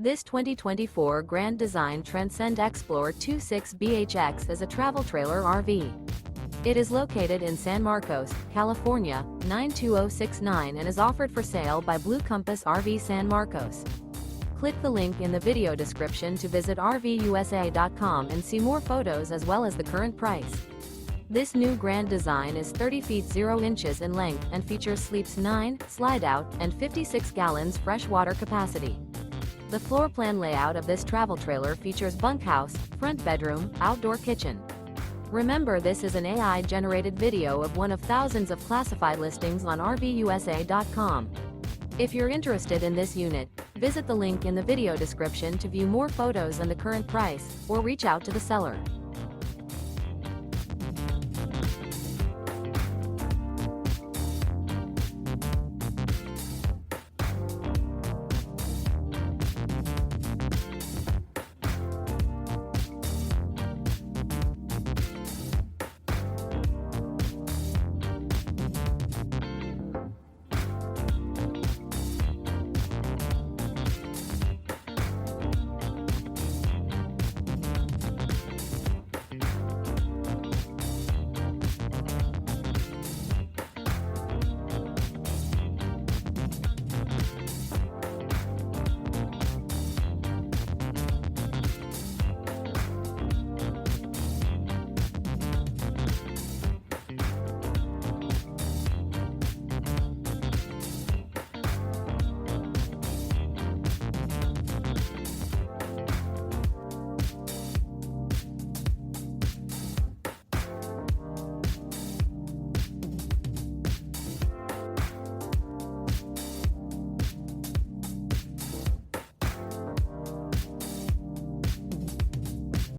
This 2024 Grand Design Transcend Xplor 26BHX is a travel trailer RV. It is located in San Marcos, California, 92069 and is offered for sale by Blue Compass RV San Marcos. Click the link in the video description to visit RVUSA.com and see more photos as well as the current price. This new Grand Design is 30 feet 0 inches in length and features sleeps 9, Slideout, and 56 gallons fresh water capacity. The floor plan layout of this travel trailer features bunkhouse, front bedroom, outdoor kitchen. Remember, this is an AI-generated video of one of thousands of classified listings on RVUSA.com. If you're interested in this unit, visit the link in the video description to view more photos and the current price, or reach out to the seller.